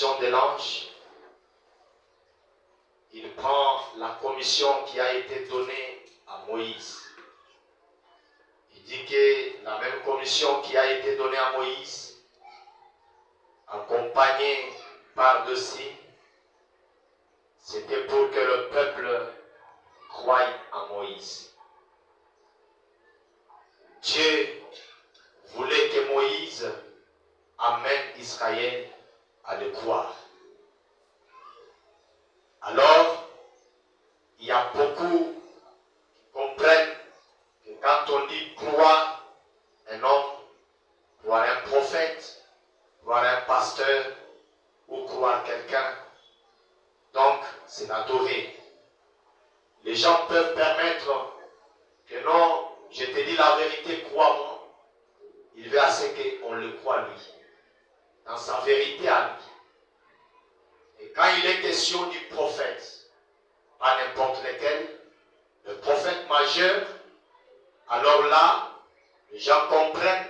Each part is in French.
de l'ange, il prend la commission qui a été donnée à Moïse. Il dit que la même commission qui a été donnée à Moïse, accompagnée par deux signes, c'était pour que le peuple croie en Moïse. Dieu voulait que Moïse amène Israël à le croire. Alors, il y a beaucoup qui comprennent que quand on dit croire un homme, croire un prophète, croire un pasteur ou croire quelqu'un, donc c'est l'adorer. Les gens peuvent permettre que non, je te dis la vérité, crois-moi. Il veut assez qu'on le croie lui, dans sa vérité à lui. Et quand il est question du prophète, pas n'importe lequel, le prophète majeur, alors là, les gens comprennent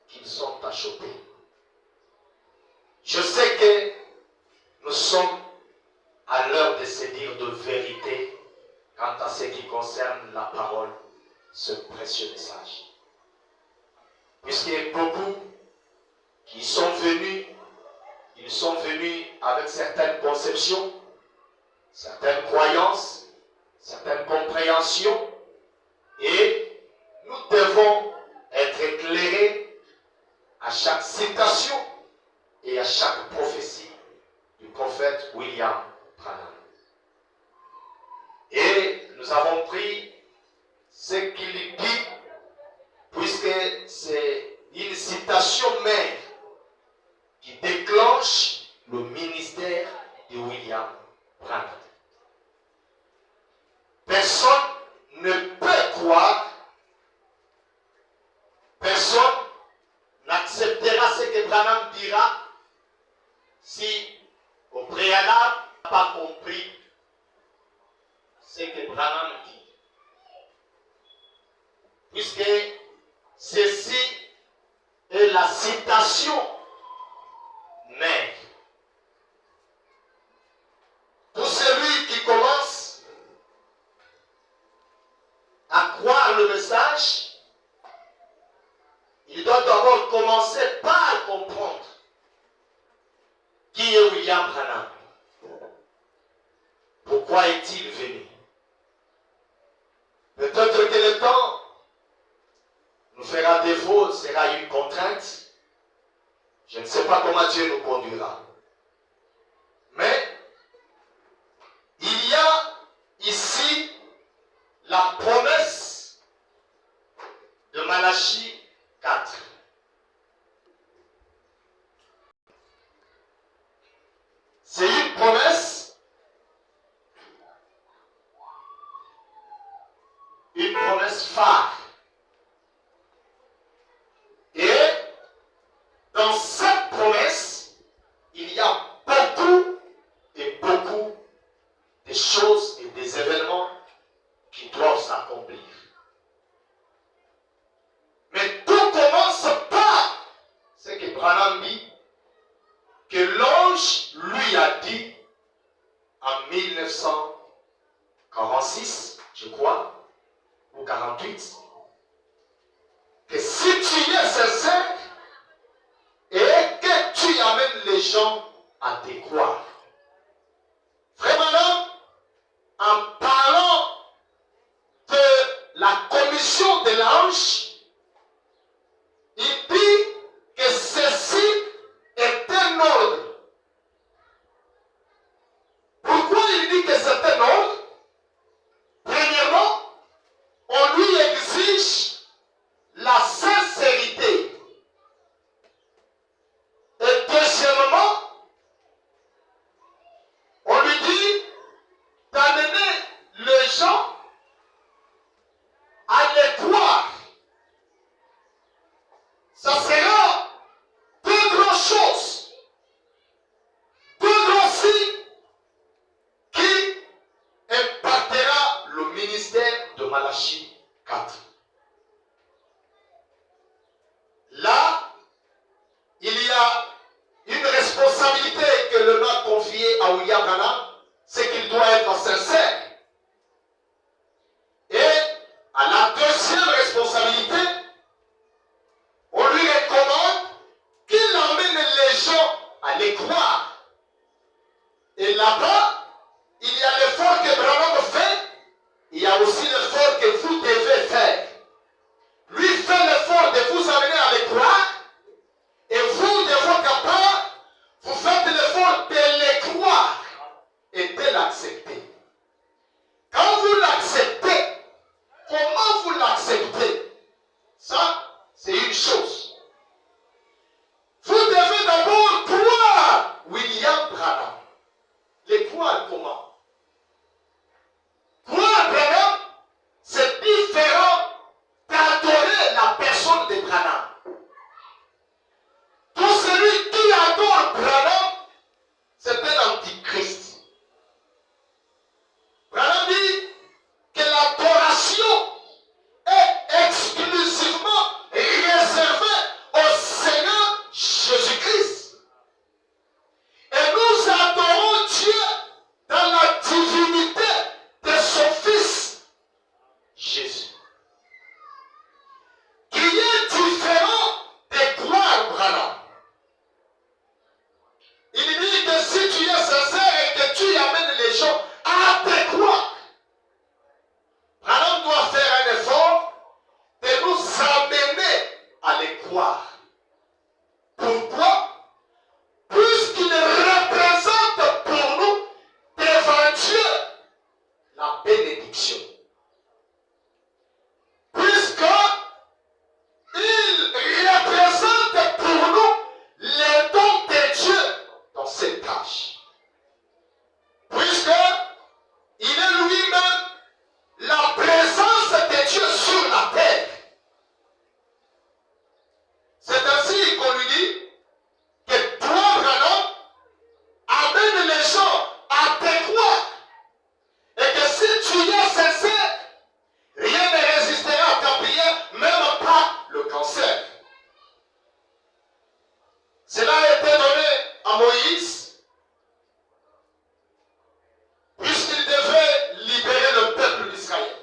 qu'ils sont achoppés. Je sais que nous sommes à l'heure de se dire de vérité quant à ce qui concerne la parole, ce précieux message. Puisqu'il y a beaucoup qui sont venus, ils sont venus avec certaines conceptions, certaines croyances, certaines compréhensions, et nous devons être éclairés à chaque citation et à chaque prophétie du prophète William Branham. Et nous avons pris ce qu'il dit, puisque c'est une citation mère qui déclenche le ministère de William Branham. Personne ne peut croire, personne n'acceptera ce que Branham dira si au préalable n'a pas compris ce que Branham dit. Puisque ceci est la citation mère. Pour celui qui commence à croire le message, il doit d'abord commencer par comprendre qui est William Branham. Pourquoi est-il venu? Peut-être que le temps nous fera défaut, sera une contrainte. Je ne sais pas comment Dieu nous conduira. Mais il y a ici la promesse de Malachie 4. C'est une promesse phare. Et dans cette promesse, il y a beaucoup et beaucoup de choses et des événements qui doivent s'accomplir. Mais tout commence par ce que Branham dit, que l'ange lui a dit en 1946, je crois, ou 48, que si tu es sincère et que tu amènes les gens à te croire. Frère Branham, en parlant de la commission de l'ange, il dit que ceci est un ordre. Pourquoi il dit que c'est un ordre? Premièrement, on lui exige la sincérité. Et deuxièmement, on lui dit d'amener les gens à les croire. Ça sera deux grandes choses, deux grands signes qui impactera le ministère de Malachie 4. Là, il y a une responsabilité que le William Branham, c'est qu'il doit être sincère. Et à la deuxième responsabilité, on lui recommande qu'il emmène les gens à les croire. Et là-bas, il y a l'effort que Branham fait, il y a aussi l'effort que vous devez faire. Lui fait l'effort de vous amener à les croire, et vous, de votre part, vous faites l'effort de les croire et de l'accepter. Quand vous l'acceptez, comment vous l'acceptez? Ça, c'est une chose. Vous devez d'abord croire William Branham. Les croire comment? Croire Branham, c'est différent d'adorer la personne de Branham. Tout celui qui adore Branham, c'est un antichrist. Branham dit que l'adoration est exclusivement réservée au Seigneur Jésus-Christ. Et nous adorons Dieu dans la divinité de son Fils Jésus, qui est différent de croire Branham. Il dit que si tu es sincère et que tu amènes les gens à te croire, Branham doit faire un effort de nous amener à les croire. Pourquoi? Puisqu'il représente pour nous devant Dieu la bénédiction. Puisqu'il représente pour nous les dons de Dieu dans cette tâche. Puisqu'il est lui-même la présence de Dieu sur la terre. C'est ainsi qu'on lui dit que toi, Branham, amène les gens à te croire. Et que si tu es sincère, rien ne résistera à ta prière, même pas le cancer. Cela a été donné à Moïse, puisqu'il devait libérer le peuple d'Israël.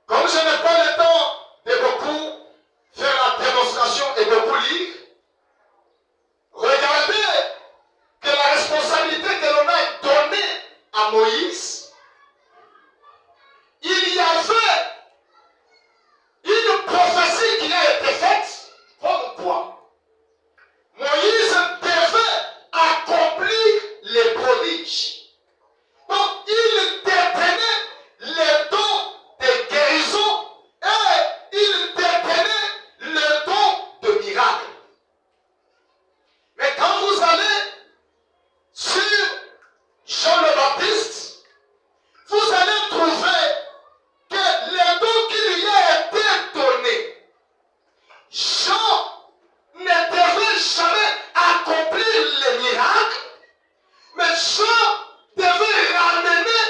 Comme je n'ai pas le temps de beaucoup faire la démonstration et beaucoup lire, regardez que la responsabilité que l'on a donnée à Moïse, il y avait une prophétie qui a été faite, comme quoi Moïse devait accomplir les prodiges. Donc il détenait les dons de guérison et il détenait le don de miracle. Mais quand vous allez sur Jean le Baptiste, vous allez trouver que les dons qui lui a été donnés, Jean ne devait jamais accomplir les miracles, mais Jean devait ramener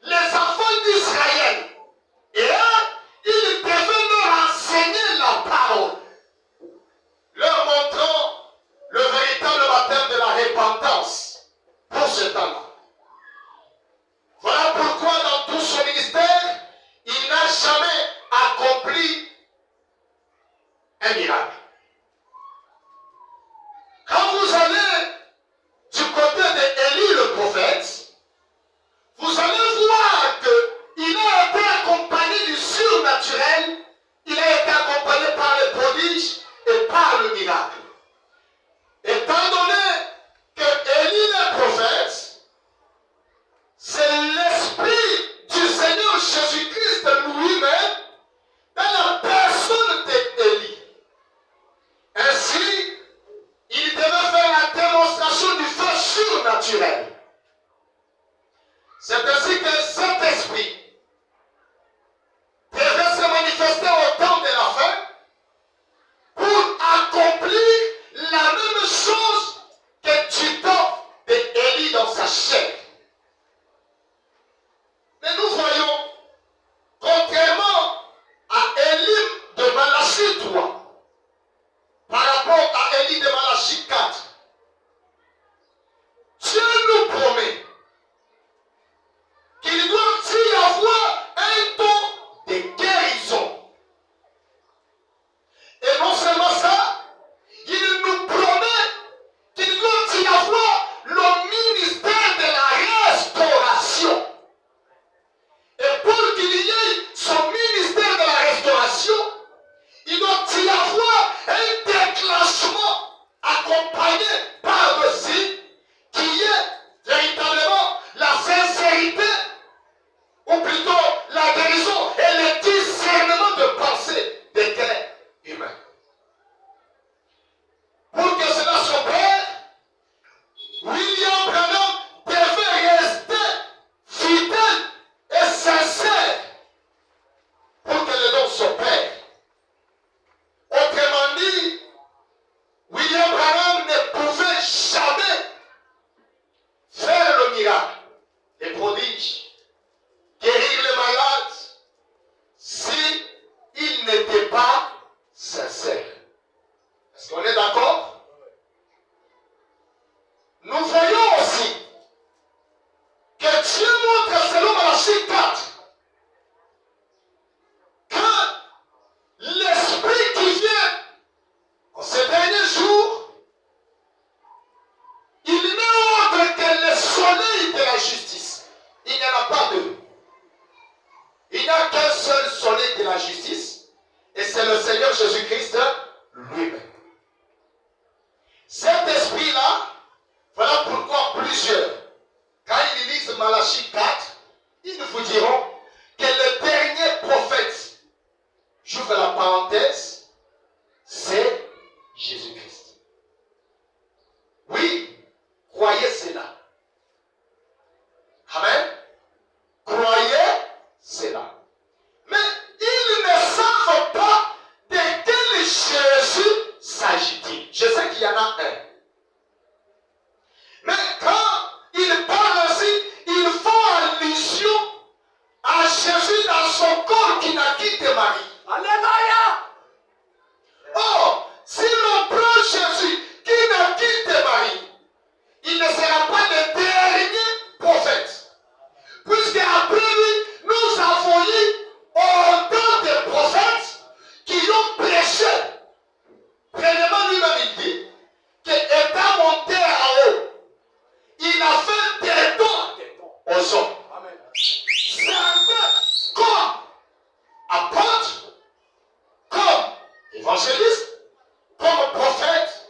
les enfants d'Israël. Et il devait leur enseigner la parole, leur montrant le véritable baptême de la repentance pour ce temps-là. Voilà pourquoi dans tout son ministère, il n'a jamais accompli un miracle. Quand vous allez du côté d'Élie le prophète, vous allez voir qu'il a été accompagné du surnaturel, il a été accompagné par les prodiges et par le miracle. Étant donné que Élie le prophète, c'est l'Esprit du Seigneur Jésus-Christ lui-même dans la personne d'Élie. Ainsi, il devait faire la démonstration du feu surnaturel. C'est ainsi que cet esprit devait se manifester au temps de la fin pour accomplir la même chose que du temps d'Élie dans sa chair. Mais nous voyons, contrairement à Élie de Malachie 3, par rapport à Élie de Malachie 4, Dieu de la justice. Il n'y en a pas deux. Il n'y a qu'un seul soleil de la justice, et c'est le Seigneur Jésus-Christ lui-même. Cet esprit-là, voilà pourquoi plusieurs, quand ils lisent Malachie 4, ils vous diront que le dernier prophète, j'ouvre la parenthèse, c'est Jésus-Christ. Oui, croyez cela. Amen. Croyez cela. Mais ils ne savent pas de quel Jésus s'agit-il. Je sais qu'il y en a un. Mais quand ils parlent ainsi, ils font allusion à Jésus dans son corps qui n'a quitté Marie. Alléluia! Oh, si l'on prend Jésus qui n'a quitté Marie, il ne sera pas le dernier prophète. Puisque après lui, nous avons eu autant de prophètes qui ont prêché. Premièrement, lui-même, il dit qu'étant monté en haut, il a fait des dons aux hommes. Certains comme apôtres, comme évangélistes, comme prophètes,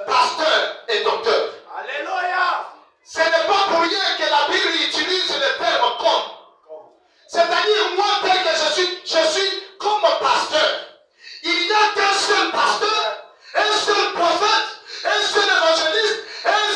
pasteurs et docteurs. Alléluia! Ce n'est pas pour rien que la Bible utilise le terme comme. C'est-à-dire, moi, tel que je suis comme pasteur. Il n'y a qu'un seul pasteur, un seul prophète, un seul évangéliste, un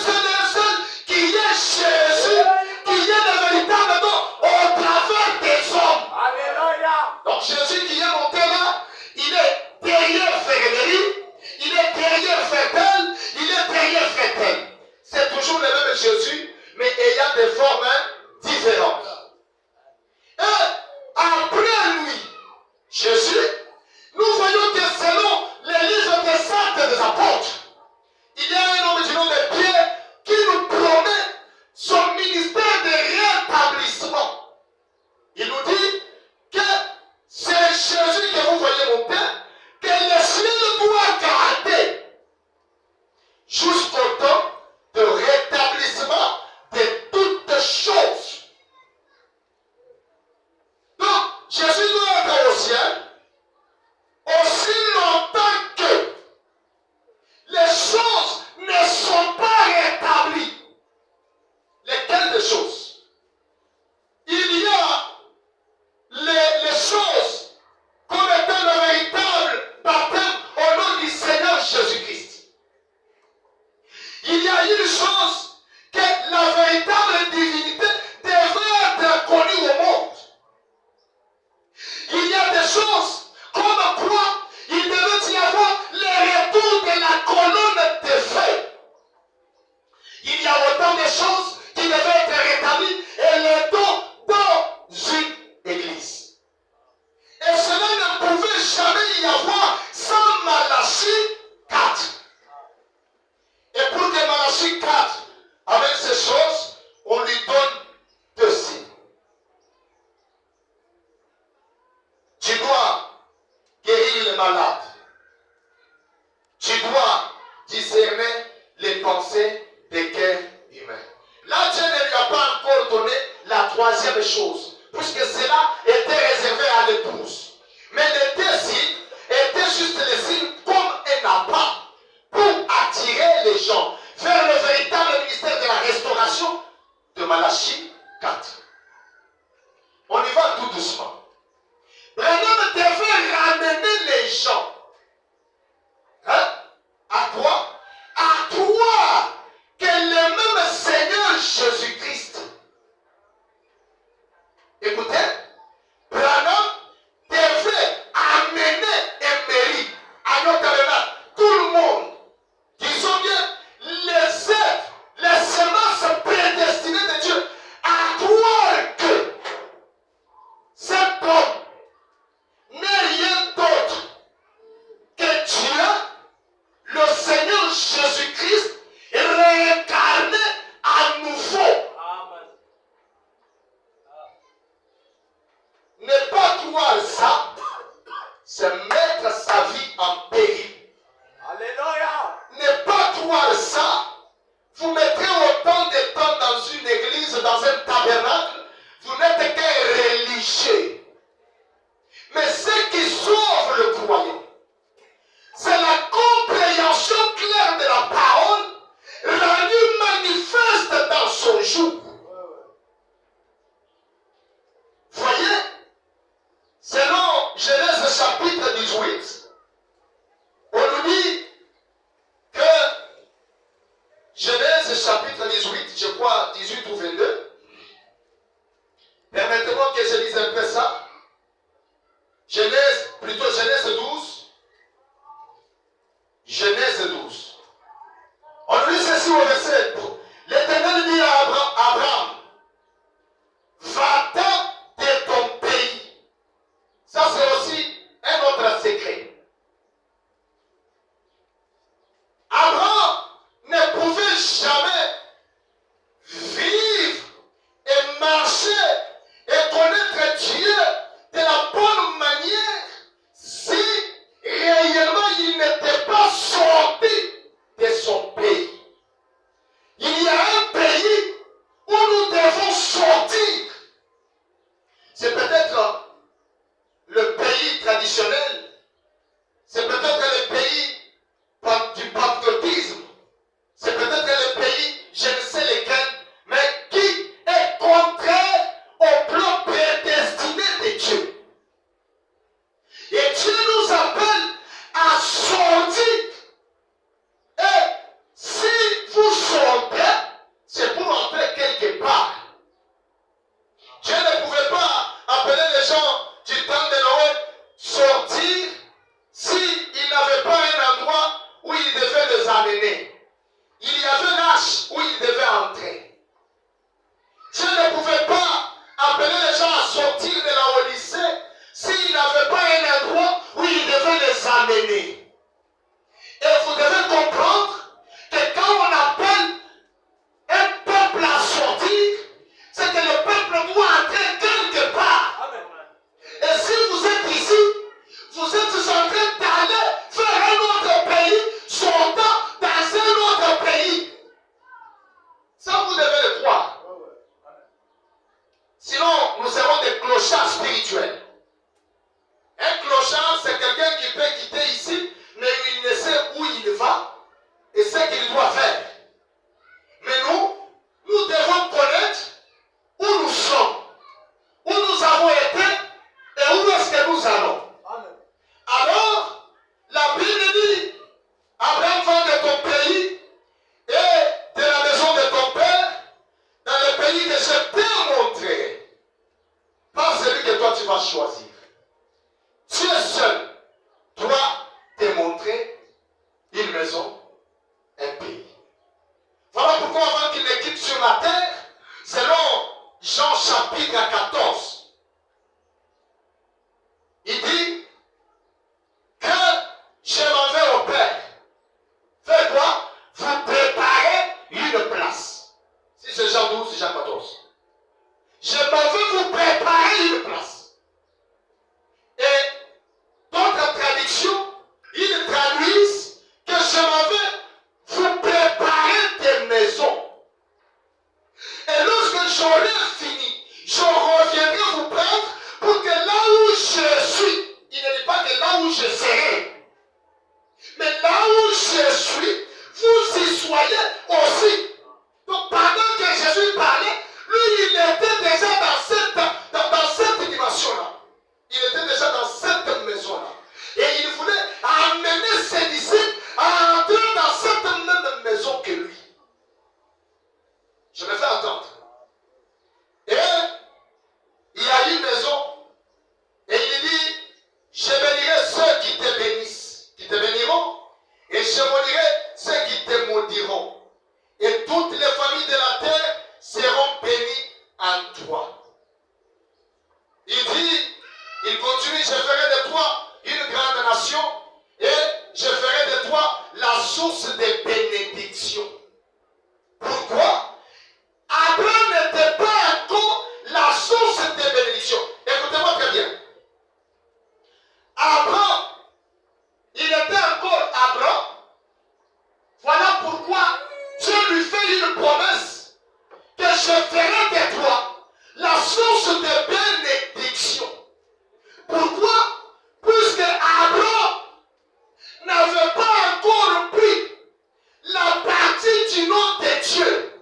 seul qui est Jésus, qui est le véritable don au travers des hommes. Alléluia! Donc Jésus qui est monté là, il est derrière Férénérie, il est derrière Frétel, il est derrière Frétel. C'est toujours le même Jésus, mais ayant des formes différentes. Et après lui, Jésus, nous voyons que selon les livres des saints et des apôtres, il y a un homme du nom de Pierre qui nous promet son ministère de rétablissement. Il nous dit que c'est Jésus que vous voyez monter, que le ciel doit garder jusqu'au temps de rétablissement de toutes choses. Donc, Jésus doit être au ciel aussi longtemps que les choses ne sont pas rétablies. Lesquelles des choses? Il y a les choses comme étant le véritable baptême au nom du Seigneur Jésus-Christ. Il y a une chose que la véritable divinité devrait être connue au monde. Il y a des choses comme quoi il devait y avoir le retour de la colonne de feu. Il y a autant de choses qui devaient être rétablies et les dons dans une église. Et cela ne pouvait jamais y avoir sans Malachie 4. Et pour que Malachie 4, avec ces choses, on lui donne deux signes. Tu dois guérir les malades. Tu dois discerner les pensées des cœurs humains. Là, Dieu ne lui a pas encore donné la troisième chose, puisque cela était réservé à l'épouse. Mais les deux signes étaient juste les signes comme un appât pour attirer les gens vers le véritable ministère de la restauration de Malachie 4. On y va tout doucement. Branham devait ramener les gens. À quoi? À croire que le même Seigneur Jésus-Christ. Écoutez, Branham devait amener un mérite à notamment tout le monde. Disons bien, les êtres, les semences prédestinées de Dieu, à croire jours. Voyez, selon Genèse chapitre 18, on nous dit que Genèse chapitre 18, je crois 18 ou 22, permettez-moi que je lise un peu ça. Genèse 12. Genèse 12. On nous dit ceci au verset. L'Éternel dit à Abraham, va-t'en de ton pays. Ça c'est aussi un autre secret. Abraham ne pouvait jamais vivre et marcher et connaître Dieu de la bonne manière si réellement il n'était pas sorti de son pays. Il y a un pays où nous devons sortir. C'est peut-être le pays traditionnel, c'est peut-être le pays du patriotisme, c'est peut-être le pays, je ne sais lequel, mais qui est contraire au plan prédestiné de Dieu. Et Dieu nous appelle à sortir. Et si vous sortez, c'est pour entrer quelque part. Dieu ne pouvait pas appeler les gens du temps de Noël sortir s'il n'avait pas un endroit où il devait les amener. Il y avait l'âge où il devait entrer. Dieu ne pouvait pas appeler les gens à sortir de la Odyssée s'il n'avait pas un endroit où il devait les amener. Et vous devez comprendre que quand on appelle un peuple à sortir, c'est que le peuple doit entrer quelque part. Amen. Et si vous êtes ici, vous êtes en train d'aller vers un autre pays, sortant dans un autre pays. Ça, vous devez le croire. Sinon, nous serons des clochards spirituels. Un clochard, c'est quelqu'un qui peut quitter ici, mais il ne sait où il va et ce qu'il doit faire. Mais nous devons connaître où nous sommes, où nous avons été et où est-ce que nous allons. Amen. Alors, la Bible dit, Abraham, va de ton pays et de la maison de ton père, dans le pays que je t'ai montré, pas celui que toi tu vas choisir. Dieu seul doit te montrer une maison, un pays. Voilà pourquoi avant qu'il ne quitte sur la terre, selon Jean chapitre 14, il dit que je m'en vais au Père. Faites quoi? Vous préparez une place. Si c'est Jean 12, c'est Jean 14. Je m'en vais vous préparer une place. Et d'autres traductions, ils traduisent que je m'en vais vous préparer des maisons. Et lorsque j'aurai fini, je reviendrai vous prendre pour que là où je suis, il ne dit pas que là où je serai, mais là où je suis, vous y soyez aussi. Donc pendant que Jésus parlait, lui il était déjà dans cette dimension-là. Il était déjà dans cette maison-là. Et il voulait amener ses disciples à entrer dans cette même maison que lui. Je me fais entendre. Et il y a une maison. Et il dit, je bénirai ceux qui te bénissent, qui te béniront. Et je maudirai ceux qui te maudiront. Et toutes les familles de la terre seront bénies en toi. Il dit, il continue, je ferai de toi une grande nation et je ferai de toi la source de bénédiction. Pourquoi? Abraham n'était pas encore la source de bénédiction. Écoutez-moi très bien. Abraham, il était encore Abraham. Voilà pourquoi Dieu lui fait une promesse que je ferai de toi la source de bénédiction. Pourquoi? Puisque Abraham n'avait pas encore pris la partie du nom de Dieu.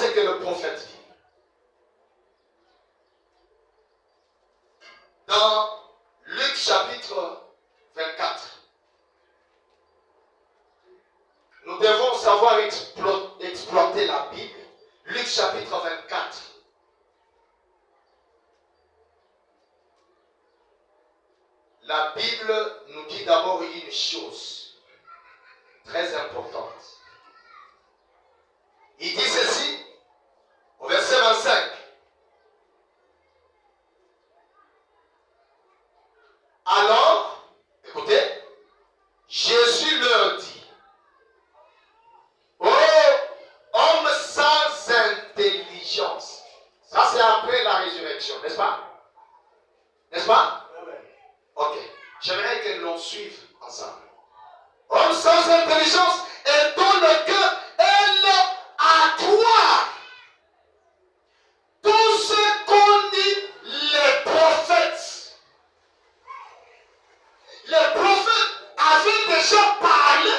ce que le prophète dit. Dans Luc chapitre 24, nous devons savoir exploiter la Bible. Luc chapitre 24. La Bible nous dit d'abord une chose très importante. Il dit ceci au verset 25. Alors, écoutez, Jésus leur dit, ô homme sans intelligence. Ça c'est après la résurrection, n'est-ce pas? N'est-ce pas? Ok. J'aimerais que l'on suive ensemble. Homme sans intelligence et dont le cœur est à croire tout ce qu'ont dit les prophètes. Les prophètes avaient déjà parlé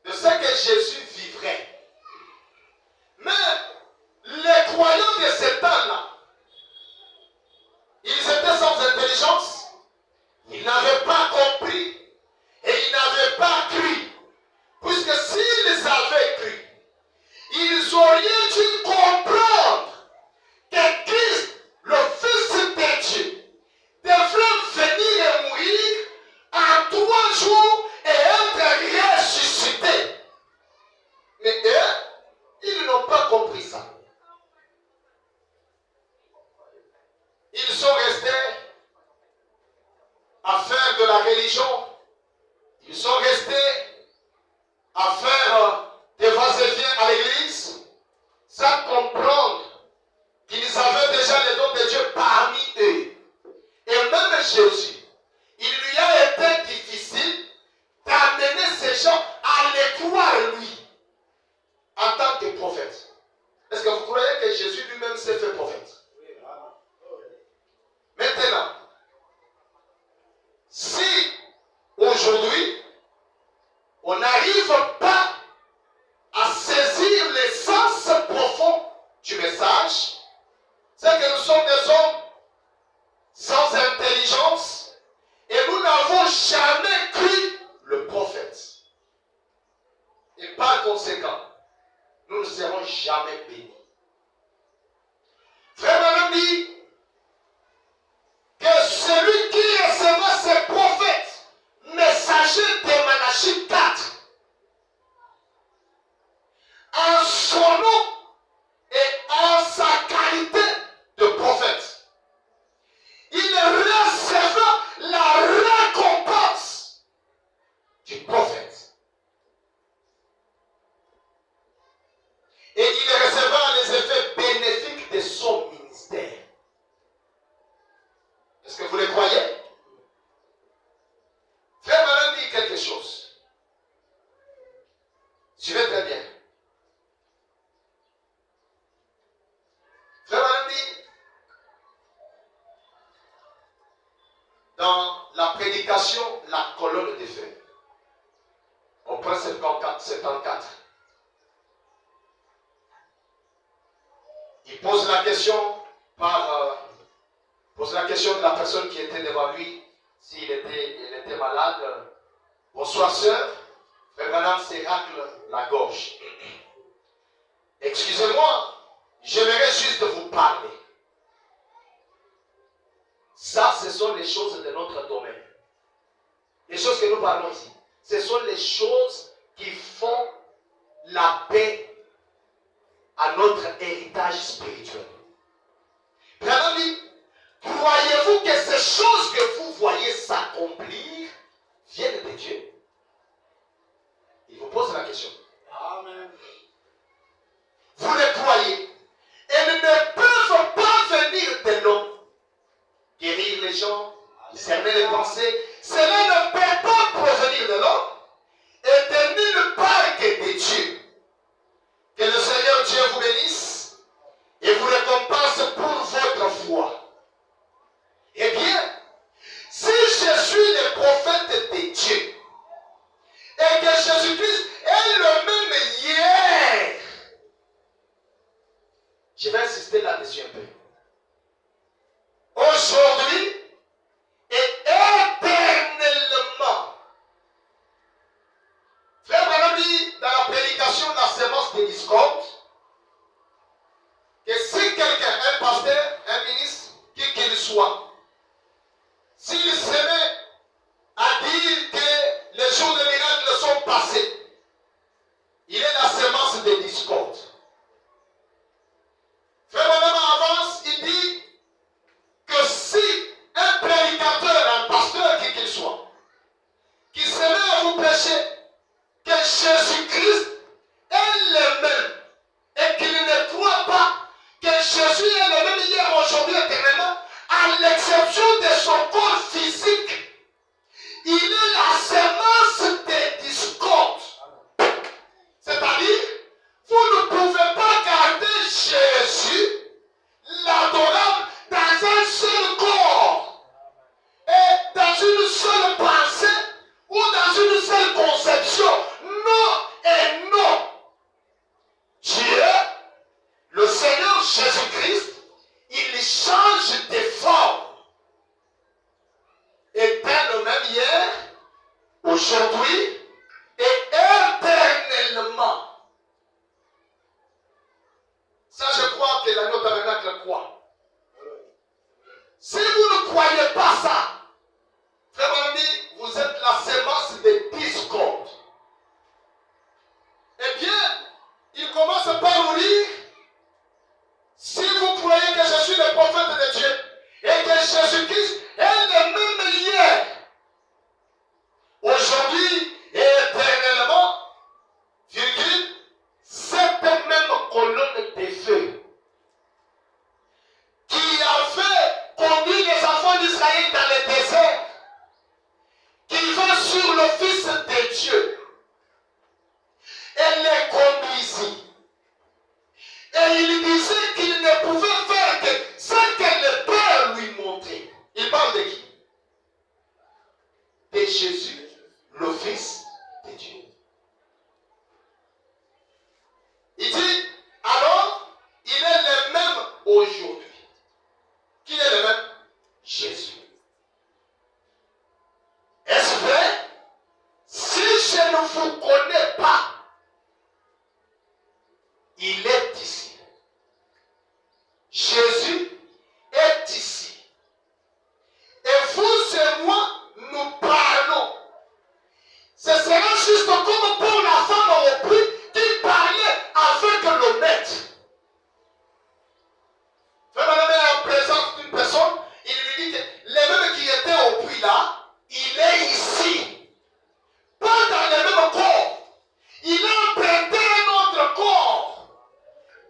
de ce que Jésus vivrait. Mais les croyants de ce temps-là, ils étaient sans intelligence. Ils n'avaient pas compris et ils n'avaient pas cru. Puisque s'ils avaient cru, ils auraient dû comprendre que Christ, le Fils de Dieu, devrait venir et mourir en 3 jours et être ressuscité. Mais eux, ils n'ont pas compris ça. Ils sont restés à faire de la religion. Ils sont restés à faire des va-et-vient à l'église sans comprendre qu'ils avaient déjà les dons de Dieu parmi eux. Et même Jésus, il lui a été difficile d'amener ces gens à les croire lui en tant que prophète. Est-ce que vous croyez que Jésus lui-même s'est fait prophète? Maintenant, si aujourd'hui on n'arrive pas à saisir l'essence profonde du message, c'est que nous sommes des hommes sans intelligence et nous n'avons jamais cru le prophète. Et par conséquent, nous ne serons jamais bénis. Frère Branham dit que celui qui recevra ses prophètes, messagers de Malachie 4, en son nom et en sa qualité de prophète, il recevra la récompense du prophète. Et il recevra les effets bénéfiques de son ministère. Est-ce que vous le croyez? Frère Branham dit quelque chose. Suivez très bien. Frère Branham dit, dans la prédication, la colonne des feux, au point 74, il pose la question pose la question de la personne qui était devant lui, s'il était malade. Bonsoir sœur, Frère Branham se racle la gorge. Excusez-moi, j'aimerais juste vous parler. Ça, ce sont les choses de notre domaine. Les choses que nous parlons ici. Ce sont les choses qui font la paix à notre héritage spirituel. Branham dit, croyez-vous que ces choses que vous voyez s'accomplir viennent de Dieu? Il vous pose la question. Amen. Vous les croyez? Elles ne peuvent pas venir de l'homme. Guérir les gens, discerner les pensées, cela ne peut pas provenir de l'homme et de nulle part que de Dieu. Que le Seigneur Dieu vous bénisse et vous récompense pour votre foi. Eh bien, si je suis le prophète de Dieu et que Jésus-Christ est le même hier, Je vais insister là-dessus un peu. Aujourd'hui et éternellement. Frère Branham dit dans la prédication de la sémence de discorde que si quelqu'un, un pasteur, un ministre, qui qu'il soit, s'il se met à dire que les jours de miracle sont passés, il est la sémence de discorde. Frère Branham avance, il dit que si un prédicateur, un pasteur, qui qu'il soit, qui se met à vous prêcher que Jésus-Christ est le même et qu'il ne croit pas que Jésus est le même hier, aujourd'hui, éternellement, à l'exception de son corps physique, il est la sémence des discordes. C'est-à-dire, vous ne pouvez pas garder Jésus, l'adorable, dans un seul corps et dans une seule pensée ou dans une seule conception. Non et non. Dieu, le Seigneur Jésus-Christ, il change de forme. Étant le même hier, aujourd'hui et éternellement. Ça, je crois que l'agneau tabernacle croit. Si vous ne croyez pas ça, frère ami, vous êtes la sémence des discordes. Eh bien, il commence par nous dire, si vous croyez que je suis le prophète de Dieu et que Jésus-Christ est le même hier, aujourd'hui et éternellement, virgule, cette même colonne de feu qui avait conduit les enfants d'Israël dans le désert, qui va sur le Fils de Dieu et les conduisit. Et il disait qu'il ne pouvait faire que ce que le Père lui montrait. Il parle de qui? De Jésus, le Fils de Dieu. Il dit, alors, il est le même aujourd'hui. Qui est le même? Jésus. Est-ce vrai? Si je ne vous connais pas, il est ici. Jésus est ici. Et vous et moi, nous parlons. Ce sera juste comme pour la femme au puits qui parlait avec le maître. Frère Madame en présence d'une personne, il lui dit que les mêmes qui étaient au puits là, il est ici. Pas dans le même corps. Il a emprunté un autre corps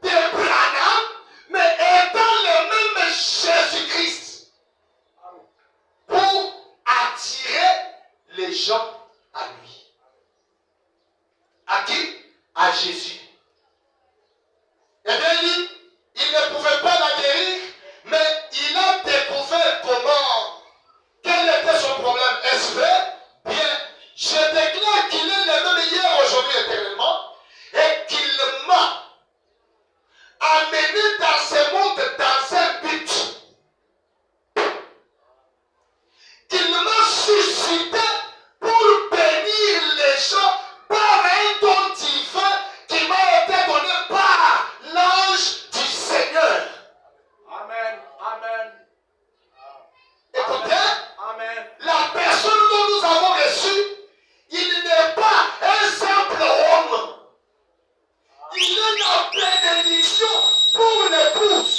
de Branham, mais étant le même Jésus-Christ pour attirer les gens à lui. À qui? À Jésus. Et bien il ne pouvait pas la guérir, mais il a découvert comment, quel était son problème. Est-ce vrai? Bien, je déclare qu'il est le même hier, aujourd'hui, éternellement, et qu'il m'a amené dans ce monde dans un but. Qu'il m'a suscité pour bénir les gens par un don divin qui m'a été donné par l'ange du Seigneur. Amen. Amen. Écoutez, Amen. la personne dont nous avons reçu, il n'est pas un simple homme. Il est la bénédiction pour l'épouse.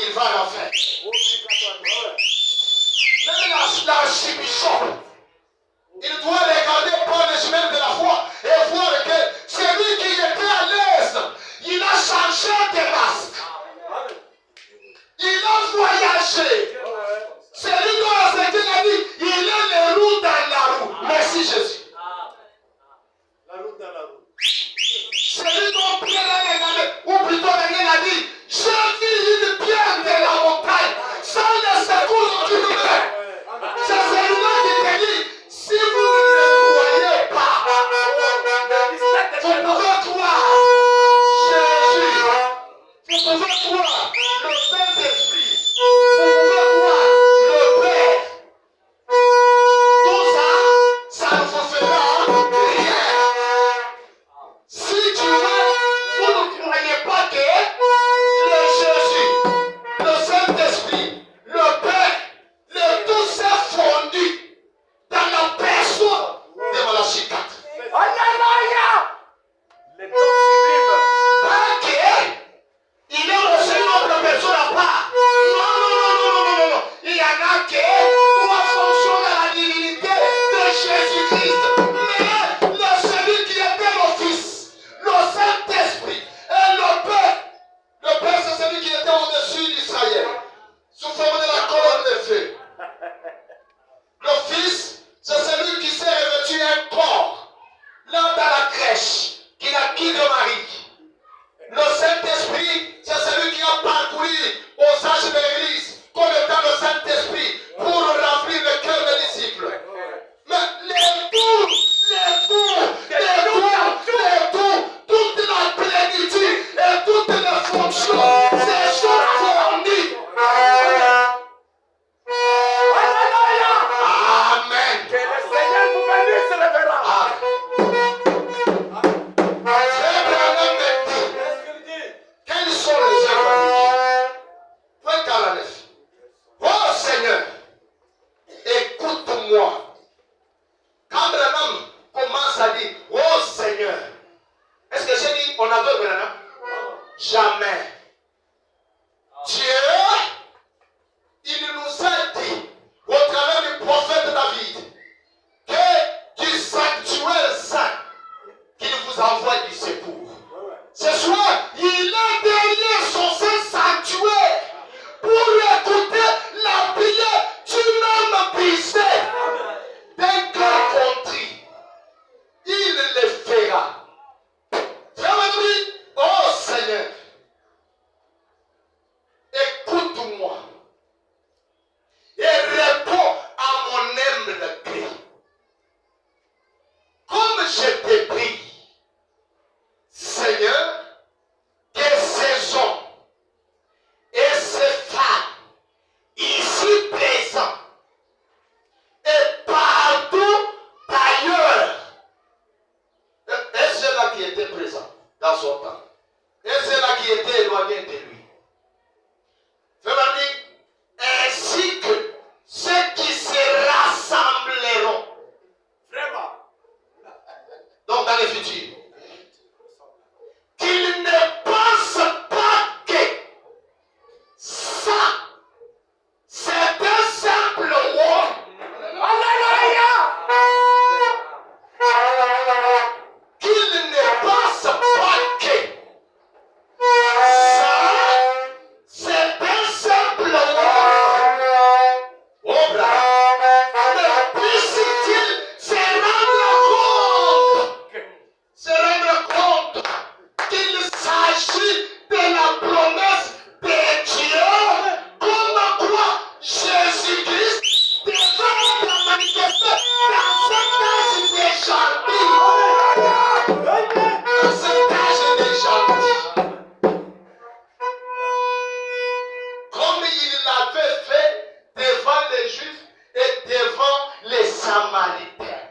il va en faire. Même l'archibishop, il doit regarder par le chemin de la foi et voir que celui qui était à l'aise, il a changé de masque. Il a voyagé. Celui dont la Seigneur a dit, il est le roue dans la roue. Merci Jésus. La route dans la roue. Celui dont Pierre a regardé, ou plutôt Daniel a dit, j'ai vu une pierre de la montagne, sans le secours d'aucune main. C'est celui-là qui te dit, si vous ne croyez pas, vous pouvez croire Jésus, vous pouvez croire le Saint-Esprit, vous pouvez croire le Père. Tout ça, ça ne vous fera rien. Si tu veux, vous ne croyez pas que le Jésus, le Saint-Esprit, le Père, le tout s'est fondu dans la personne de Malachie 4. Alléluia! Les dons sublimes. Pas qu'il est reçu une autre personne à part. Non. Il y en a qui trois fonctions dans la divinité de Jésus-Christ. Mais celui qui était le Fils, le Saint-Esprit et le Père. Le Père, c'est celui qui était au-dessus d'Israël, sous forme de la colonne de feu. Le Fils, c'est celui qui s'est revêtu un corps, là dans la crèche, qui n'a quitté Marie. Le Saint-Esprit, c'est celui qui a parcouru aux âges de l'Église, comme étant le Saint-Esprit, pour remplir le cœur des disciples. Mais toute la plénitude et toutes les fonctions, c'est choses fournies. Alléluia! Amen. Que le Seigneur vous bénisse, révérend. Frère Branham me dit, Qu'est-ce qu'il dit? quelles sont les œuvres? Point 49. Oh Seigneur, écoute-moi. Quand Branham commence à dire, oh Seigneur, est-ce que j'ai dit on adore Branham? Jamais. Dieu, il nous a dit, au travers du prophète David, que du sanctuaire saint, qu'il vous envoie du secours. Ce soir, il est derrière son saint-sanctuaire pour écouter la prière d'une âme brisée, d'un cœur contrit. Il le fera. Frère Marie, oh Seigneur, écoute-moi et réponds à mon humble cri. Comme je te prie, Seigneur, que ces hommes et ces femmes ici présents et partout ailleurs, et ceux-là qui étaient présents dans son temps, et ceux-là qui étaient éloignés de lui, ainsi que ceux qui se rassembleront, Vraiment. donc dans le futur, qu'ils ne pensent pas que ça, c'est un simple mot. Alléluia! Qu'ils ne pensent pas que ça, c'est un simple mot. Oh bravo. Mais puisse-t-il se rendre compte qu'il s'agit de la promesse de Dieu, comme quoi Jésus-Christ devrait se manifester dans cet âge des gentils. Dans cet âge des gentils. Comme il l'avait fait devant les Juifs et devant les Samaritains.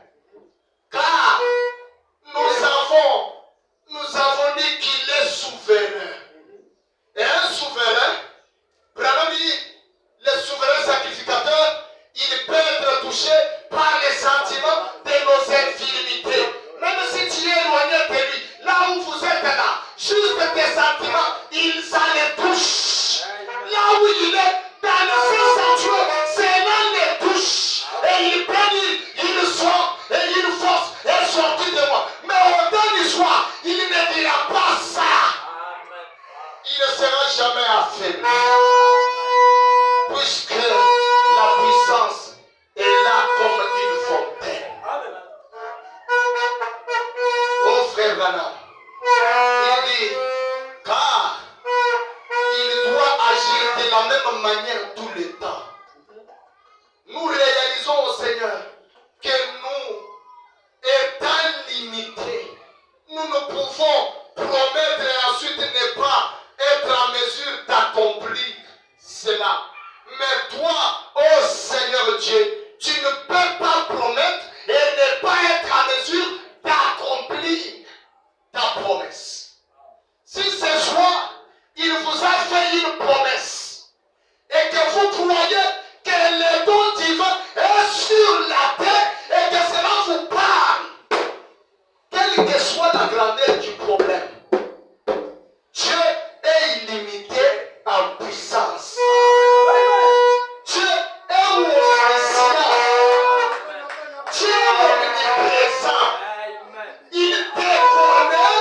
Car nous avons dit qu'il est souverain. Et un souverain, Branham dit, le souverain sacrificateur, il peut être touché par les sentiments de nos infirmités. Même si tu es éloigné de lui, là où vous êtes là, juste tes sentiments, il s'en les touche. Là où il est dans le Saint-Sanctuaire, c'est là les touches. Et il bénit, il sort, et il force, est sorti de moi. Mais au dernier soir, il ne dira pas ça. Il ne sera jamais affaibli. Puisque la puissance est là comme une fontaine. Oh frère Branham, il dit, car il doit agir de la même manière tout le temps. Nous réalisons au Seigneur que nous, étant limités, nous ne pouvons promettre et ensuite ne pas être en mesure d'accomplir cela. Mais toi, oh Seigneur Dieu, tu ne peux pas promettre et ne pas être en mesure d'accomplir ta promesse. Si ce soir, il vous a fait une promesse et que vous croyez que le don divin est sur la terre et que cela vous parle, quelle que soit la grandeur du problème, Dieu est illimité en puissance. Dieu est omniscient. Dieu est omniprésent. Il te connaît,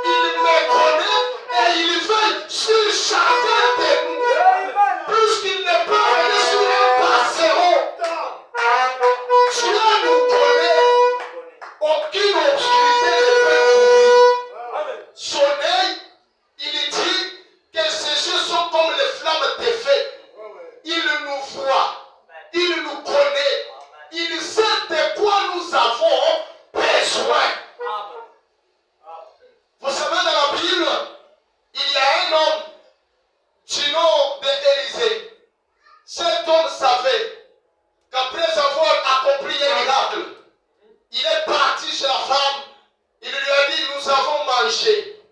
il me connaît et il veille sur chacun de nous. Plus qu'il ne peut venir sur un passereau. Dieu nous connaît. Aucune obscurité ne peut couvrir. Son œil, il dit que ses yeux sont comme les flammes de feu. Il nous voit, il nous connaît, il sait de quoi nous avons besoin. Vous savez, dans la Bible, il y a un homme du nom d'Élisée. Cet homme savait qu'après avoir accompli un miracle, il est parti chez la femme. Il lui a dit, nous avons mangé.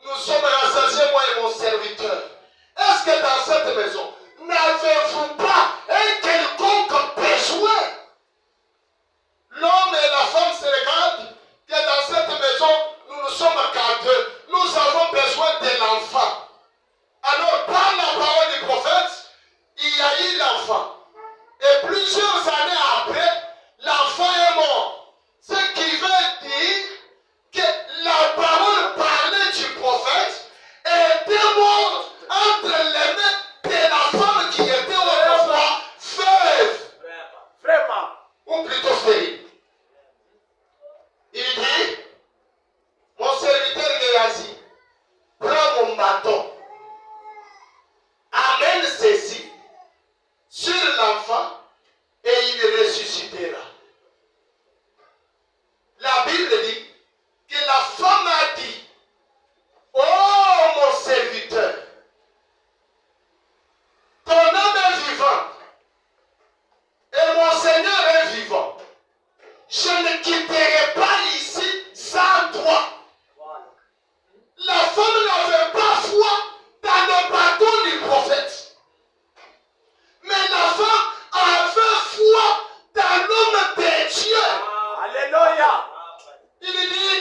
Nous sommes rassasiés, moi et mon serviteur. Est-ce que dans cette maison, n'avez-vous pas un quelconque besoin? L'homme et la femme se regardent que dans cette maison, nous ne sommes qu'à deux. Nous avons besoin de l'enfant. Alors, par la parole du prophète, il y a eu l'enfant. Et plusieurs années après, l'enfant est mort. Ce qui veut dire que la parole parlée du prophète était morte entre les mains de la femme qui était autrefois veuve. Vraiment. Ou plutôt stérile. Il dit, mon serviteur Géasi, prends mon bâton, amène ceci sur l'enfant et il ressuscitera. La Bible dit que la femme a dit, oh mon serviteur, ton âme est vivante et mon Seigneur est vivant. Je ne quitterai pas ici sans toi. La femme n'avait pas foi dans le bâton du prophète. Mais la femme avait foi dans l'homme de Dieu. Alléluia. Il dit,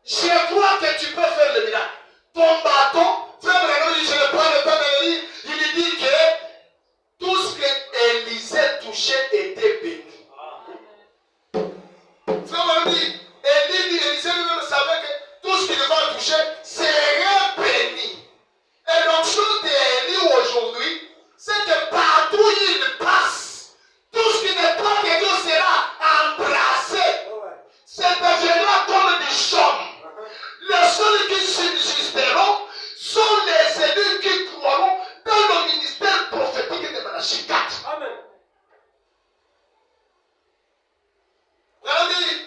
je crois que tu peux faire le miracle. Ton bâton, frère Renaud dit, je ne prends le temps de le lire. Il dit que tout ce que Élisée touchait était béni. Frère Renaud dit, Élisée lui-même savait que tout ce qu'il va toucher serait béni. Et donc, chose d'Élie aujourd'hui, c'est que partout où il passe, tout ce qui n'est pas de Dieu sera embrassé. Ça deviendra comme des chaumes. Les seuls qui subsisteront sont les élus qui croiront dans le ministère prophétique de Malachie 4. Amen. Vous avez dit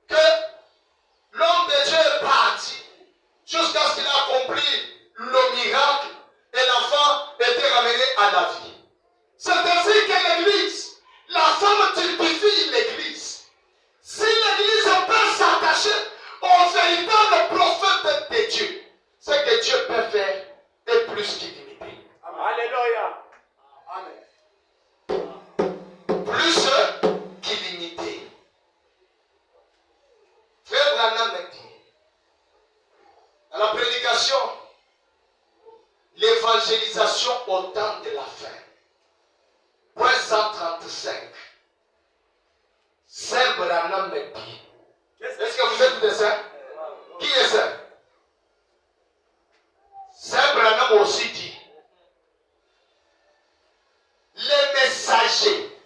que l'homme de Dieu est parti jusqu'à ce qu'il ait accompli le miracle et l'enfant était ramené à la vie. C'est ainsi que l'Église, la femme typifie l'Église. Si l'Église peut s'attacher au véritable prophète de Dieu, ce que Dieu peut faire est plus qu'illimité. Alléluia. Amen. Plus qu'illimité. Frère Branham me dit, à la prédication, l'évangélisation au temps de de la fin. Point 135. Saint Branham me dit. Est-ce que vous êtes des saints? Qui est saint? Saint Branham aussi dit. Les messagers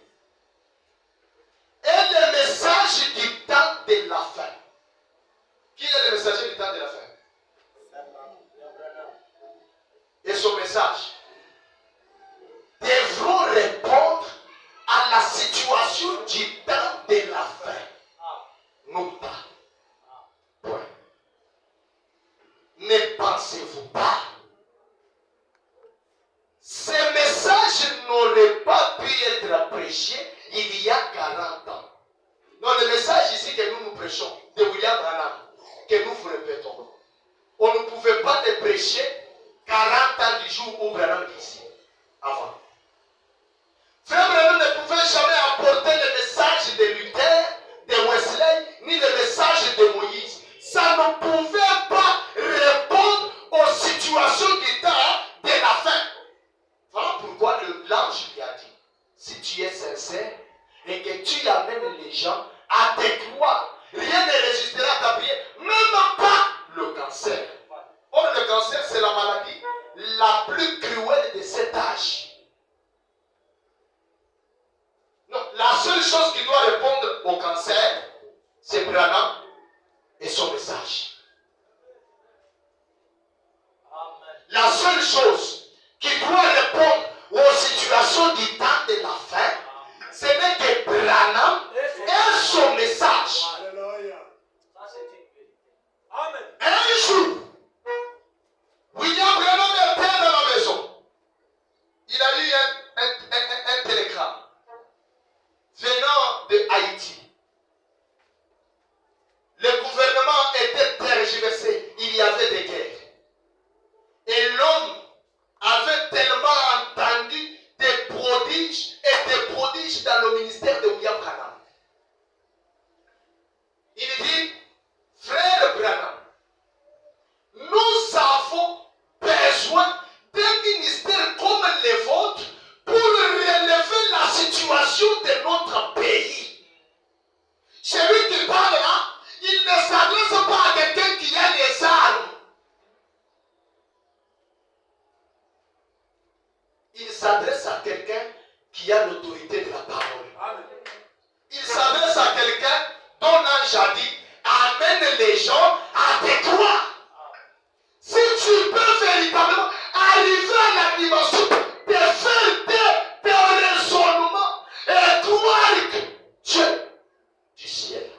et les messages du temps de la fin. Qui est le messager du temps de la fin? Et son message devront répondre à la situation du temps de la fin. Non pas. Point. Ne pensez-vous pas? Ces messages n'auraient pas pu être prêchés il y a 40 ans. Non, le message ici que nous prêchons, de William Branham, que nous vous répétons, on ne pouvait pas les prêcher 40 ans du jour où Branham est ici, avant. Frère Branham ne pouvait jamais apporter le message de Luther, de Wesley, ni le message de Moïse. Ça ne pouvait pas répondre aux situations du temps de la fin. Voilà pourquoi l'ange lui a dit, si tu es sincère et que tu amènes les gens à te croire, rien ne résistera à ta prière, même pas le cancer. Or, le cancer, c'est la maladie la plus cruelle de cet âge. Non, la seule chose qui doit répondre au cancer, c'est Branham et son message. La seule chose qui doit répondre aux situations du temps de la fin, ce n'est que Branham et son message. Un jour, William Branham était dans la maison. Il a eu un télégramme venant de Haïti. Le gouvernement était tergiversé. Il y avait des guerres. Et l'homme avait tellement entendu des prodiges et des prodiges dans le ministère de William Branham. Il dit, frère Branham, nous avons besoin d'un ministère comme le vôtre pour relever la situation de notre pays. Celui qui parle là, il ne s'adresse pas à quelqu'un qui a des armes. Il s'adresse à quelqu'un qui a l'autorité de la parole. Il s'adresse à quelqu'un dont l'ange a dit, amène les gens à te croire. Si tu peux véritablement arriver à la dimension de faire des raisonnements et croire que Dieu du ciel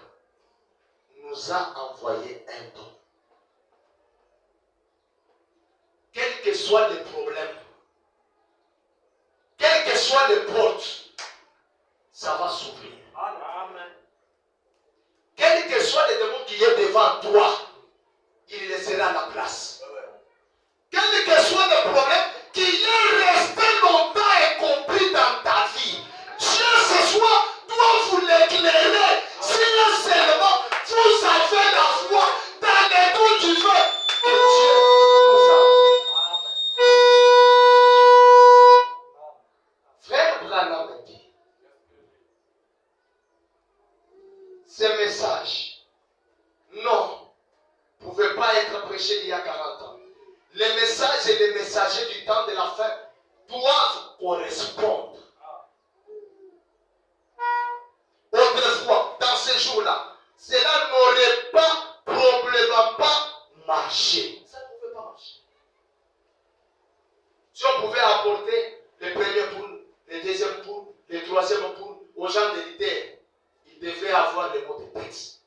nous a envoyé un don. Quels que soient les problèmes, quelles que soient les portes, ça va s'ouvrir. Quel que soit le démon qui est devant toi, il laissera la place. Quel que soit le problème qui est resté longtemps et compris dans ta vie, Dieu ce soir doit vous l'éclairer. Si seulement vous avez la foi dans les trous du feu que Dieu nous a. Frère Branham dit, ce message, non, ne pouvait pas être prêché il y a 40 ans. Les messages et les messagers du temps de la fin doivent correspondre. Autrefois, dans ces jours-là, cela n'aurait pas, probablement pas marché. Ça ne pouvait pas marcher. Si on pouvait apporter les premiers poules, les deuxièmes poules, les troisièmes poules aux gens de l'idée, ils devaient avoir le mot de texte.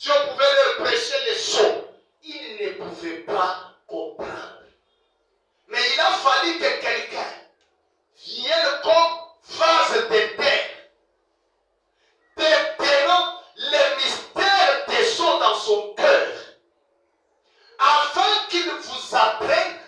Si on pouvait leur prêcher les sons, ils ne pouvaient pas comprendre. Mais il a fallu que quelqu'un vienne comme vase de terre, détenant les mystères des sons dans son cœur, afin qu'il vous apprenne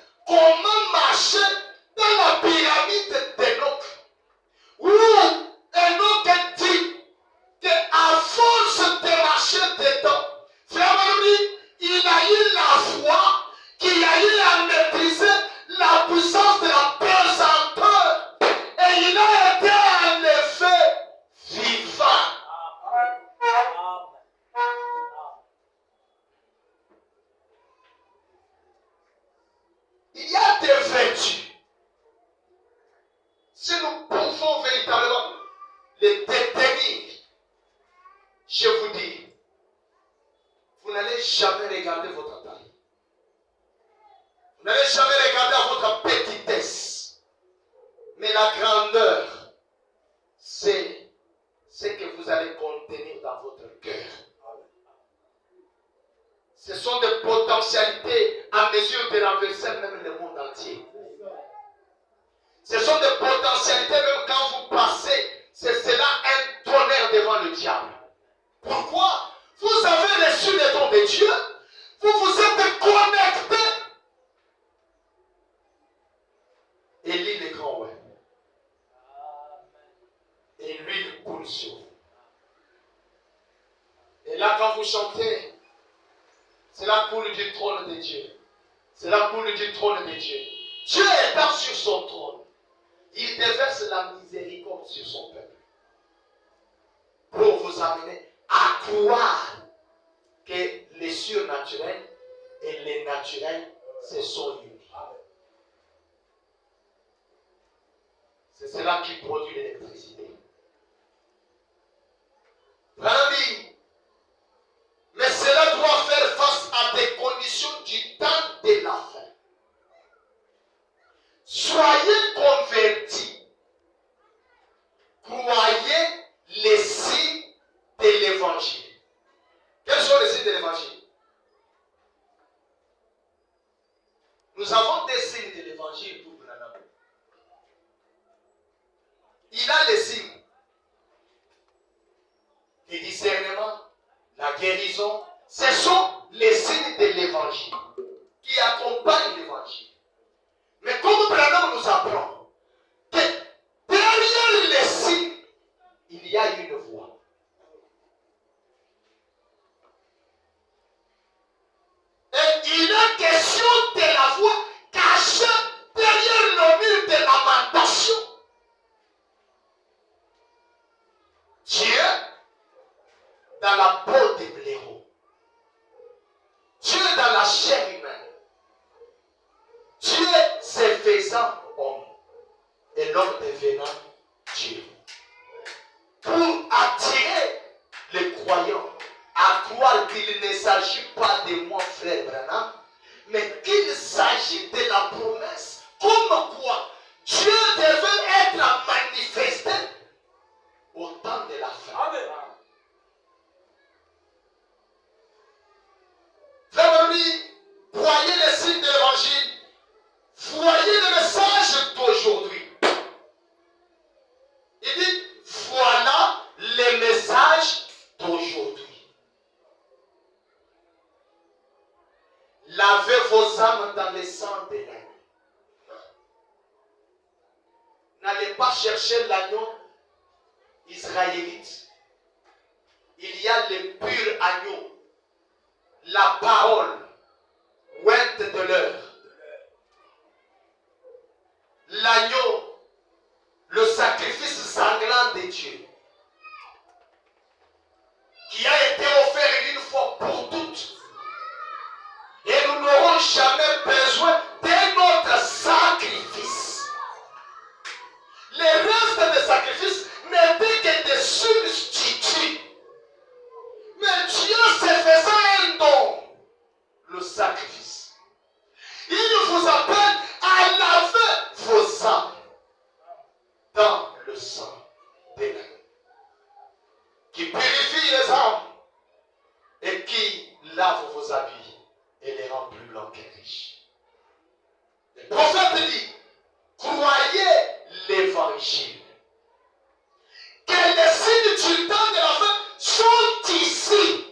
Il y a des vertus. Si nous pouvons véritablement les détenir, je vous dis, vous n'allez jamais regarder votre taille. Vous n'allez jamais regarder à votre petitesse. Mais la grandeur, c'est ce que vous allez contenir dans votre cœur. Ce sont des potentialités à mesure de renverser même le monde entier. Ce sont des potentialités, même quand vous passez, c'est cela un tonnerre devant le diable. Pourquoi? Vous avez reçu les dons de Dieu, vous vous êtes connecté. Élie le grand, ouais. Et l'huile coule sur vous. Et là, quand vous chantez, c'est la coule du trône de Dieu. C'est la coule du trône de Dieu. Dieu étant sur son trône, il déverse la miséricorde sur son peuple. Pour vous amener à croire que les surnaturels et les naturels se sont unis. C'est cela qui produit l'électricité. Rabbi, mais cela doit faire face à des conditions du temps de la fin. Soyez convertis. Croyez les signes de l'évangile. Quels sont les signes de l'évangile? Nous avons des signes de l'évangile pour Branham. Il a les signes. Le discernement, la guérison, ce sont les signes de l'évangile qui accompagnent l'évangile. Mais comme Branham nous apprend que derrière les signes, il y a une voix. Et il est question de la voix cachée derrière le mur de lamentation. Dieu, dans la peau des blaireaux. Dieu dans la chair humaine. Dieu se faisant homme et l'homme devenant Dieu. Pour attirer les croyants à croire qu'il ne s'agit pas de moi, frère Branham, mais qu'il s'agit de la promesse, comme quoi Dieu devait être manifesté au temps de la fin. Amen. Frère, croyez les signes de l'évangile. Voyez le message d'aujourd'hui. Il dit, voilà le message d'aujourd'hui. Lavez vos âmes dans le sang de l'agneau. N'allez pas chercher l'agneau israélite. Il y a le pur agneau. La parole, ointe de l'heure. L'agneau, le sacrifice sanglant de Dieu, qui a été offert une fois pour toutes. Et nous n'aurons jamais besoin d'un autre sacrifice. Les restes des sacrifices n'étaient que des substituts. Mais Dieu se faisant un don, le sacrifice. Il vous appelle à laver vos âmes dans le sang de l'agneau, qui purifie les âmes et qui lave vos habits et les rend plus blancs que riches. Le prophète dit, croyez l'évangile, que les signes du temps de la fin sont ici.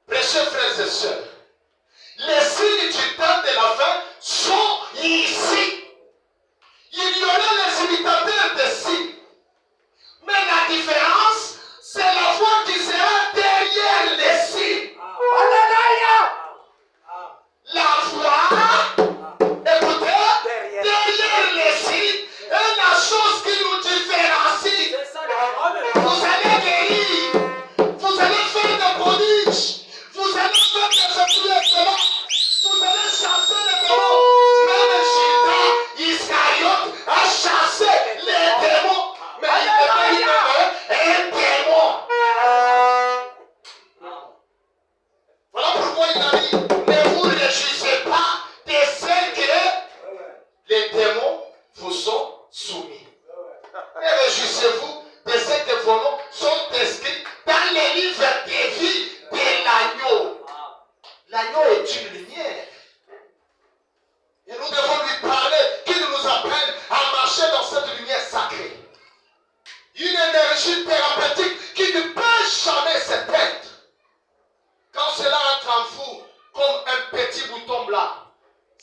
Prêchez, frères et sœurs, les signes du temps de la fin sont ici. Il y aura les imitateurs des signes. Mais la différence, c'est la voix qui sera derrière les signes. Alléluia! La voix, écoutez, derrière les signes.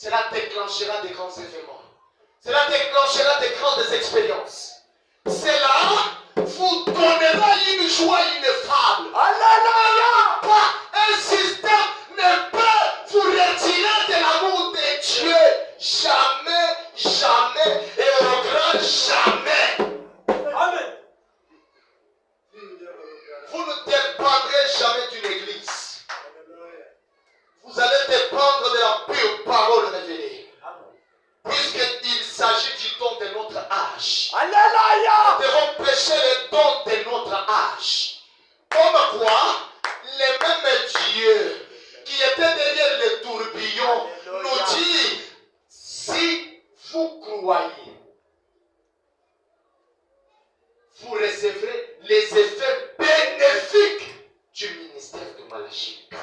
cela déclenchera des grands événements. Cela déclenchera des grandes expériences. Cela vous donnera une joie ineffable. Alléluia. Pas un système ne peut vous retirer de l'amour de Dieu. Jamais, jamais et au grand jamais. Amen. Vous ne dépendrez jamais d'une église. Vous allez dépendre de la pure parole révélée. Puisqu'il s'agit du don de notre âge. Alléluia. Nous devons prêcher le don de notre âge. Comme quoi, les mêmes dieux qui étaient derrière les tourbillons nous disent, si vous croyez, vous recevrez les effets bénéfiques du ministère de Malachie 4.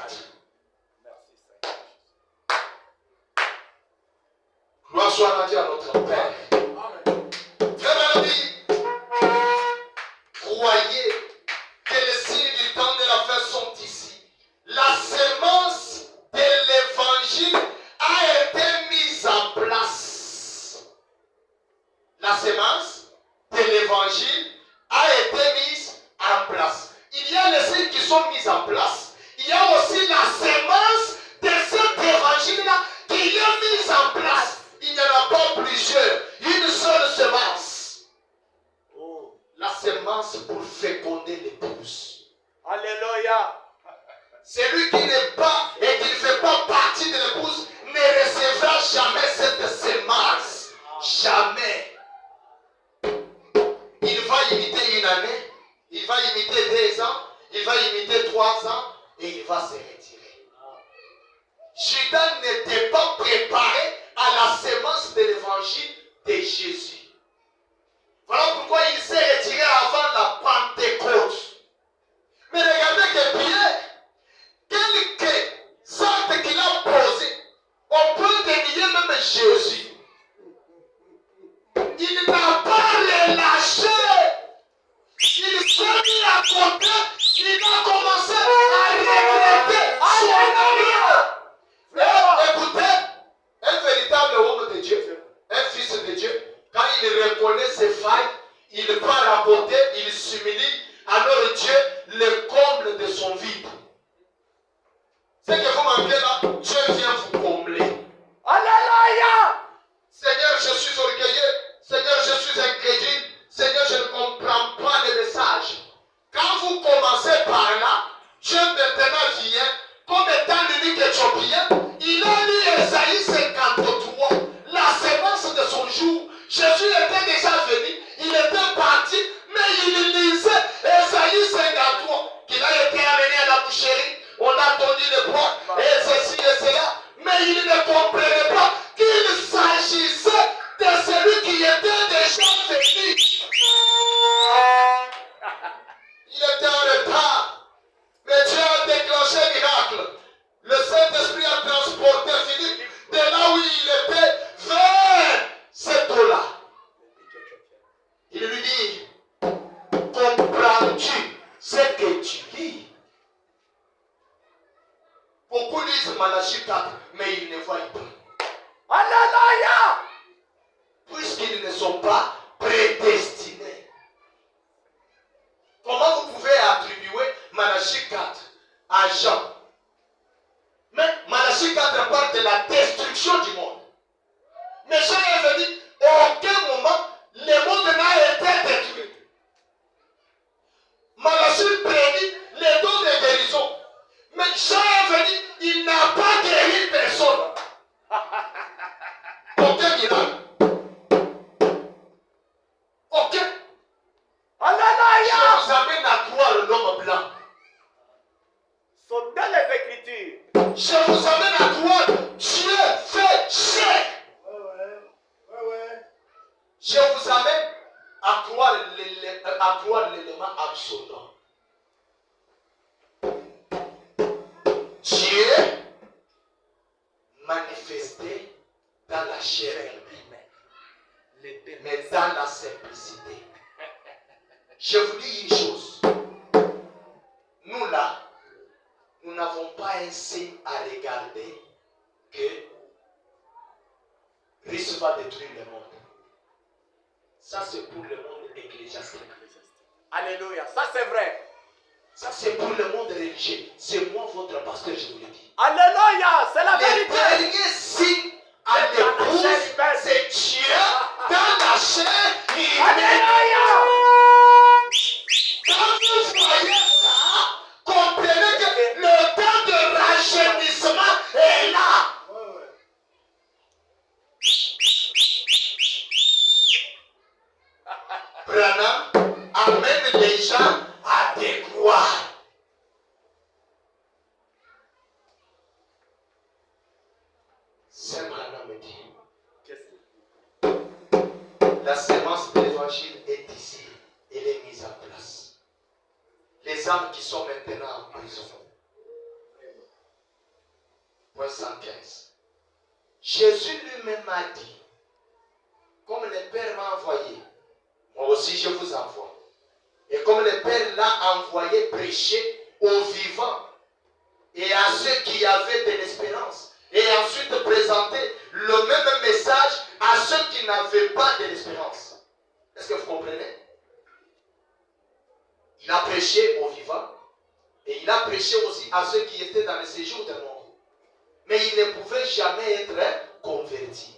Gloire soit rendue à notre Père. Frère Mélodie, croyez que les signes du temps de la fin sont ici. La semence de l'évangile a été mise en place. La semence de l'évangile a été mise en place. Il y a les signes qui sont mis en place. Il y a aussi la semence de cet évangile-là qui est mise en place. Il n'y en a pas plusieurs. Une seule semence. La semence pour féconder l'épouse. Alléluia. Celui qui n'est pas et qui ne fait pas partie de l'épouse ne recevra jamais cette semence. Jamais. Il va imiter une année, il va imiter 2 ans, il va imiter 3 ans et il va se retirer. Judas n'était pas préparé à la semence de l'évangile de Jésus. Voilà pourquoi il s'est retiré avant la Pentecôte. Mais regardez que Pierre, quelques actes qu'il a posés, on peut dénier même Jésus. Il n'a pas relâché. Il s'est mis à côté. Il a commencé à regretter son amour. Écoutez, un véritable homme de Dieu, un fils de Dieu, quand il reconnaît ses failles, il part à côté, il s'humilie, alors Dieu le comble de son vide. Ce que vous manquez là, Dieu vient vous combler. Alléluia. Seigneur, je suis orgueilleux. Seigneur, je suis incrédule. Seigneur, je ne comprends pas le message. Quand vous commencez par là, Dieu maintenant vient, comme étant l'unique Éthiopien, il a lu Ésaïe 53, la sémence de son jour. Jésus était déjà venu, il était parti, mais il lisait Ésaïe 53, qu'il a été amené à la boucherie. On a tendu le poids, et ceci et cela, mais il ne comprenait pas qu'il s'agissait de celui qui était déjà venu. Il était en retard, mais Dieu a déclenché un miracle. Le Saint-Esprit a transporté Philippe de là où il était vers cette eau-là. Il lui dit, comprends-tu ce que tu lis? Beaucoup lisent Malachie 4, mais ils ne voient pas. Alléluia. Puisqu'ils ne sont pas prédestinés. Comment vous pouvez attribuer Malachie 4 à Jean? Mais Malachie 4 parle de la destruction du monde. Mais Jean est venu, à aucun moment, le monde n'a été détruit. Malachie prédit les dons de guérison. Mais Jean est venu, il n'a pas guéri personne. Aucun miracle. Aucun. Alléluia. Je vous amène à croire l'homme blanc. Sondez les Écritures. Je vous amène à croire Dieu fait chair. Je vous amène à croire l'élément absolu. Dieu manifesté dans la chair elle-même, mais dans la simplicité. Je vous dis une chose. Nous là, nous n'avons pas un signe à regarder que Jésus va détruire le monde. Ça, c'est pour le monde ecclésiastique. Alléluia. Ça, c'est vrai. Ça, c'est pour le monde religieux. C'est moi, votre pasteur, je vous le dis. Alléluia. C'est la Les vérité. derniers signes à l'épouse, c'est Dieu dans la chair humaine. Alléluia. Quand vous voyez ça, comprenez que le temps de rajeunissement est là. Branham amène les gens à décroire. Saint Branham me dit, la sémence de l'évangile est ici. Elle est mise en place. Les âmes qui sont maintenant en prison. Point 115. Jésus lui-même a dit, comme le Père m'a envoyé, moi aussi je vous envoie. Et comme le Père l'a envoyé prêcher aux vivants et à ceux qui avaient de l'espérance, et ensuite présenter le même message à ceux qui n'avaient pas de l'espérance. Est-ce que vous comprenez? Il a prêché aux vivants et il a prêché aussi à ceux qui étaient dans le séjour de mort. Mais il ne pouvait jamais être converti.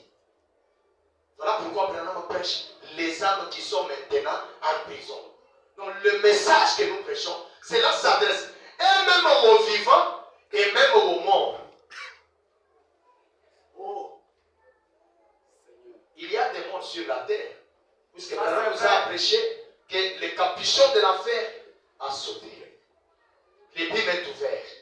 Voilà pourquoi Branham prêche les âmes qui sont maintenant en prison. Donc le message que nous prêchons, cela s'adresse et même aux vivants et même aux morts. Oh. Il y a des morts sur la terre. Puisque Branham nous a prêché que le capuchon de l'enfer a sauté. L'épine est ouverte.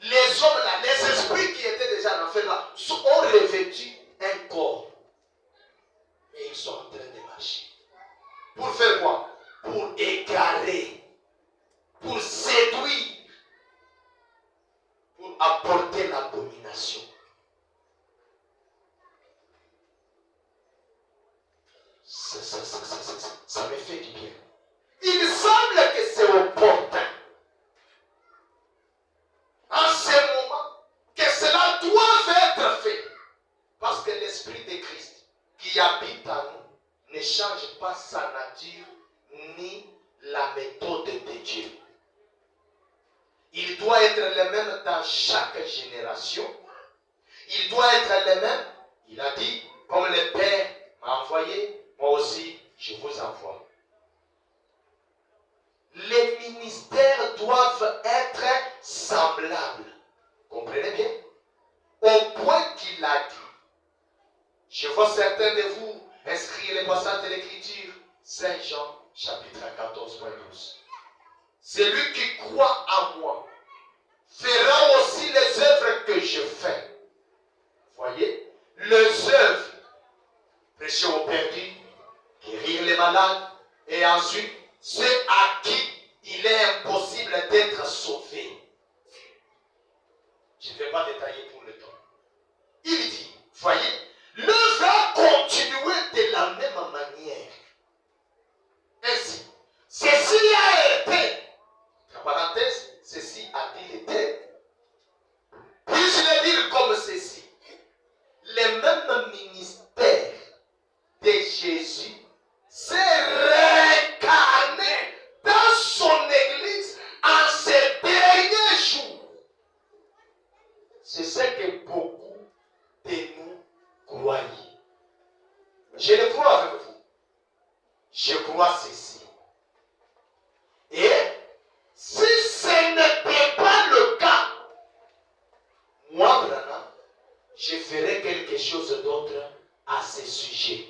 Les hommes là, les esprits qui étaient déjà en enfer là, ont revêtu un corps. Et ils sont en train de marcher. Pour faire quoi? Pour égarer, pour séduire, pour apporter l'abomination. Ça me fait du bien. Il semble que c'est opportun, en ce moment, que cela doit être fait. Parce que l'Esprit de Christ qui habite en nous ne change pas sa nature ni la méthode de Dieu. Il doit être le même dans chaque génération. Il doit être le même. Il a dit, comme le Père m'a envoyé, moi aussi je vous envoie. Les ministères doivent être semblables. Comprenez bien? Au point qu'il a dit. Je vois certains de vous inscrire les passages de l'Écriture. Saint Jean, chapitre 14, 12. Celui qui croit en moi fera aussi les œuvres que je fais. Voyez? Les œuvres. Prêcher aux perdus, guérir les malades, et ensuite, ceux à qui il est impossible d'être sauvé. Je ne vais pas détailler pour le temps. Il dit, voyez, l'œuvre va continuer de la même manière. Ainsi, ceci a été, entre parenthèses, ceci a-t-il été. Puis-je le dire comme ceci? Les mêmes ministères de Jésus s'est réincarné dans son église en ces derniers jours. C'est ce que beaucoup de nous croyez. Je le crois avec vous. Je crois ceci. Et si ce n'était pas le cas, moi, Branham, je ferai quelque chose d'autre à ce sujet.